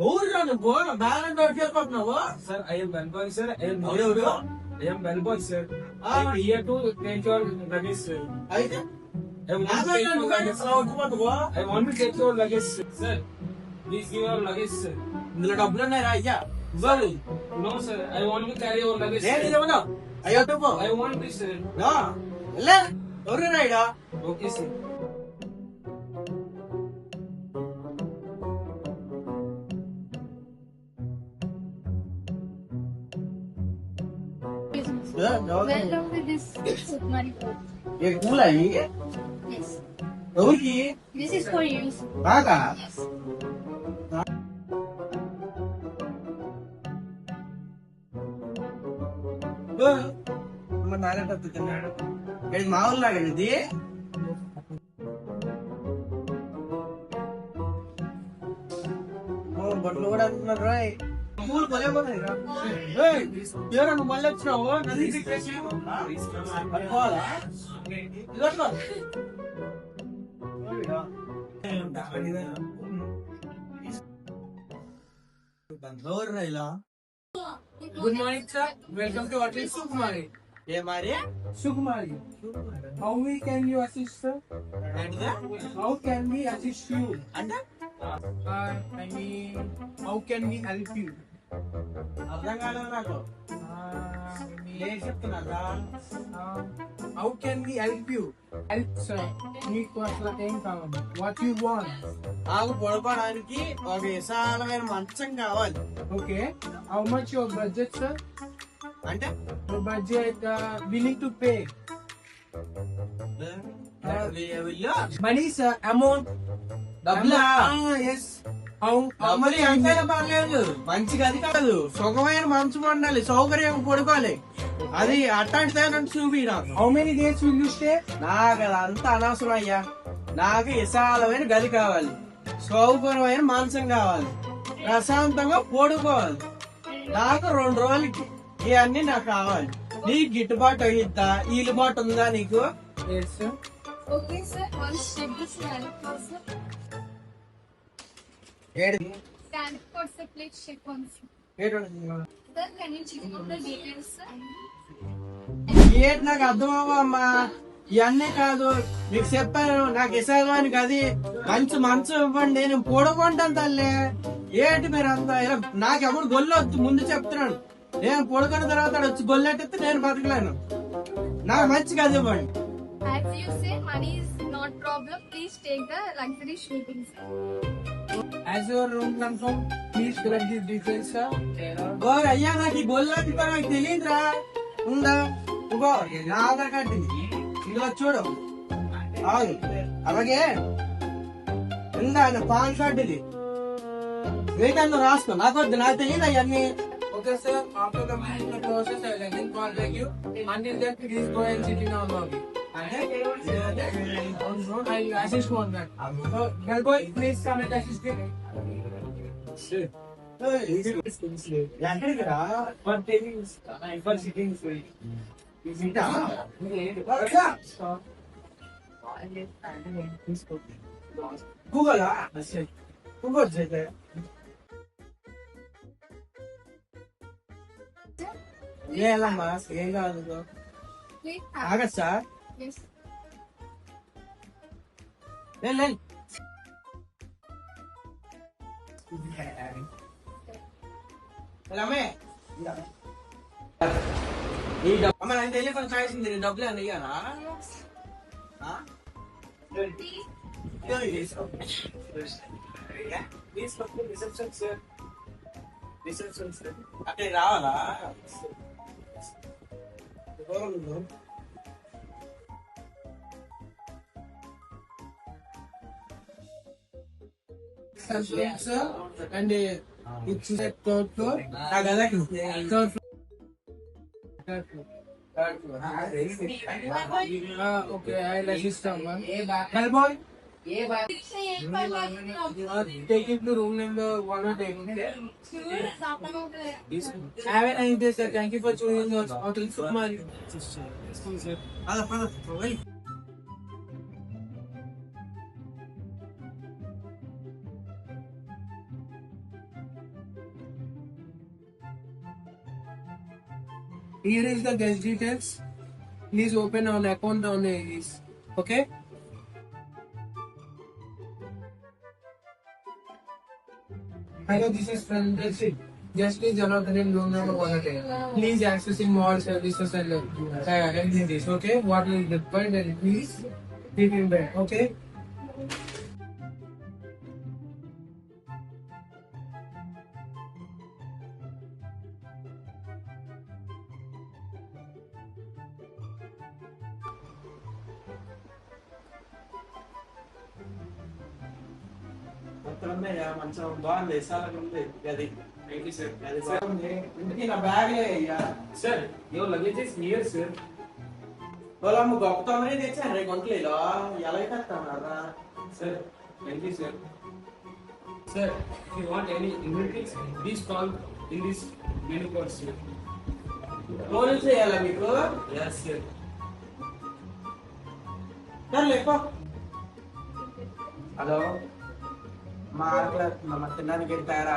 ఊర్లో నువ్వు బ్యాలెన్స్ వెళ్ళిపోతున్నావు. Sir, I am bellboy, sir. I am bellboy, sir. I am here to take your luggage, sir. అయితే I want to take your luggage. I want to take your luggage, sir. Please give your luggage, sir. ఇందులో డబ్బులు ఉన్నాయా అయ్యా? ఇవ్వాలి. No, sir. I want to carry your luggage. నేను Sir. ఇవ్వను. అయ్యో చెప్పు. I want this, sir. ఎవరు రాయిడా? Okay, sir. Welcome to this Sukhmari Fort. కూలయి Yes. ఎవరికి? This is for you. బాగా Yes. నాన్న తిన్నాడు. మా ఊళ్ళో ఇది బట్టలు కూడా అంటున్నారు రాయ్. పూలు కొలేపోతాయి ఎవరు నువ్వు మళ్ళీ వచ్చినావు? పట్టుకోవాలా? ఇదట్లా ఎవరు రాయిలా? Good morning, sir. Welcome to Hotel Sukhmari. ఏ మరి Sukhmari. How we can you assist, sir? ఏంటిదా? How can we assist you? అంటే I mean, how can we help you? అర్థం కాలేదు నాకు. ఏం చెప్తున్నారా? How can we help you? Help, sir. మీకు అసలు ఏం కావాలి? What you want? నాకు పడుకోవడానికి ఒక విశాలమైన మంచం కావాలి. Okay. How much your budget, sir? అంటే Your budget willing to pay? Money, sir. Amount. డబ్బులా? Yes. How డబ్బులు much? ఎంతైనా పర్లేదు, మంచిగా అది కాదు, సుఖమైన మంచం ఉండాలి, సౌకర్యం పడుకోవాలి. అది అట్లాంటిదే నన్ను చూపి నాకు. How many days will you stay? నాకు అదంతా అనవసరం అయ్యా. నాకు విశాలమైన గది కావాలి, సౌకర్యమైన మంచం కావాలి, ప్రశాంతంగా పడుకోవాలి. నాకు 2 రోజులకి ఇవన్నీ నాకు కావాలి. నీకు గిట్టుబాటు అయిద్దా? ఇల్లుబాటు ఉందా నీకు? Yes, sir. Okay, sir. Once check this manifest, sir. ఏడు Stand for sir. Please check once. ఏడు Sir, can you check out the details, sir? ఏంటి నాకు అర్థం అవ్వమ్మా. ఇవన్నీ కాదు, మీకు చెప్పాను నాకు విశాలమైన గది, మంచి మంచం ఇవ్వండి, నేను పడుకుంటాను తల్లి. ఏంటి మీరు అంతా ఇలా? నాకెప్పుడు గొల్లు వద్దు, ముందు చెప్తున్నాను. నేను పడుకున్న తర్వాత ఆడు వచ్చి గొల్లెట్టిస్తే నేను బతకలేను. నాకు మంచి గది ఇవ్వండి. As you say, money is not problem. Please take the luxury sleeping, sir. As your room confirmed, please collect these details, sir. ఓ అయ్యా, నాకు ఈ గొల్లెట్టి నాకు తెలియదురా. ఉందా? ఇంకో నా ఆధార్ కార్డు ఇది. ఇందులో చూడు. అవును, అలాగే ఉందా నా పాన్ కార్డు ఇది. వేటల్లో రాసుకో, నాకు వద్దు, నాకు తెలియదు అవన్నీ. Okay, sir. After completing the process, I will again contact you. Until then, please go and sit in our lobby. I will assist you on that. So, Galboy, please come and assist me. ఎక్కడికి రా? For sitting, sir. ఇటా? గూగలా? Google చేస్తే ఏలమ్మా, ఏం కాదు. Please. ఆగచ్చా? Yes. లే అమ్మ, నాకు telephone కావాల్సింది, నేను డబ్బులు అని ఇయ్యానా? Reception, sir. Reception, sir. అక్కడికి రావాలా? Sir, and it's at third floor. నాకు అదే Third floor. Third floor. Okay, I'll assist someone. Galboy, take him to room number 110. Have a nice day, sir. Thank you for choosing us. Hotel Sukhmari. పద పద పోయి. here is the guest details. Please open an account on this. Okay. Hello, this is Francis. Just please allow the name room number 110. Please accessing mall services and everything this. Okay. What is the point? And please keep in bed. Okay. మొత్తం ఉన్నాయా మంచం బాగుంది విశాలంగా ఉంది గది Thank you, sir. అది బాగుంది ఇంటికి నా బ్యాగ్ అయ్యా Sir, your luggage is here, sir. పొలం గొప్ప తొందరగా తెచ్చాను రే గుంటలేలో ఎలాగైతే వస్తాను Sir, thank you, sir. Sir, if you want any ingredients, please call in this menu card, sir. Phone చేయాలా మీకు Yes, sir. సర్లే పో హలో మా మా తినడానికి వెళ్తారా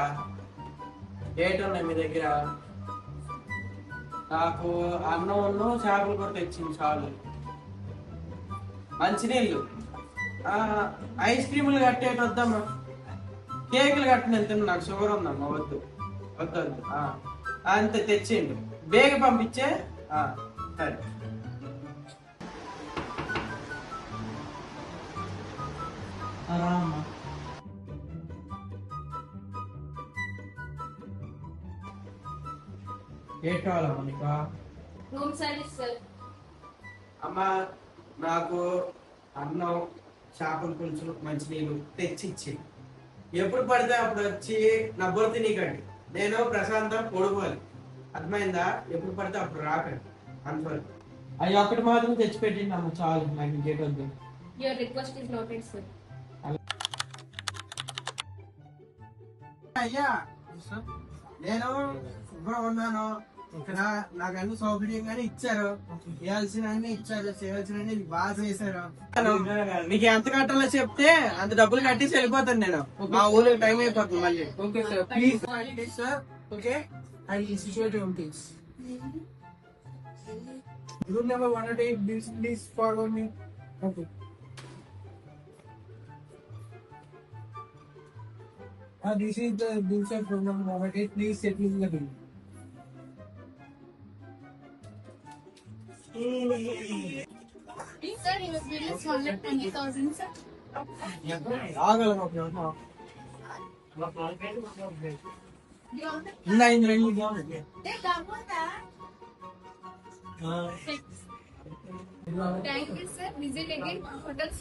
ఏంటి ఉన్నాయి మీ దగ్గర నాకు అన్నం చేపలు కూడా తెచ్చింది చాలు మంచినీళ్ళు ఐస్ క్రీములు కట్టేటి వద్దమ్మా కేకులు కట్టిన వెళ్తాను నాకు షుగర్ ఉందమ్మా వద్దు వద్దు అంతే తెచ్చేయండి బేగ పంపించే సరే అమ్మా ఏ కావాలమ్మా నీకు Room service, sir. అమ్మా నాకు అన్నం చేపల పులుసు మంచినీళ్ళు తెచ్చిచ్చి ఎప్పుడు పడితే అప్పుడు వచ్చి నా బొరత నీకండి నేను ప్రశాంతం పొడుకోవాలి అర్థమైందా ఎప్పుడు పడితే అప్పుడు రాకండి అంతవరకు అవి ఒక్కటి మాత్రం తెచ్చిపెట్టింది అమ్మ చాలు నాకు ఇంకేటొద్దు Your request is noted, sir. అయ్యా నేను శుభ్రం ఉన్నాను నాకు అన్ని సౌకర్యంగానే ఇచ్చారు ఇవ్వాల్సిన ఇచ్చారు చేయాల్సిన బాగా చేశారు నీకు ఎంత కట్టాలో చెప్తే అంత డబ్బులు కట్టేసి వెళ్ళిపోతాను నేను మా ఊళ్ళో టైం అయిపోతుంది మళ్ళీ Okay, sir. Please, sir. Okay. I will situate your things. Room number 108. Please follow me. Okay. This is the bill set room number 108. Please settle the bill. Sir, your bill is 120,000, sir. ఆగలను Thank you, sir. Visit again. Hotels.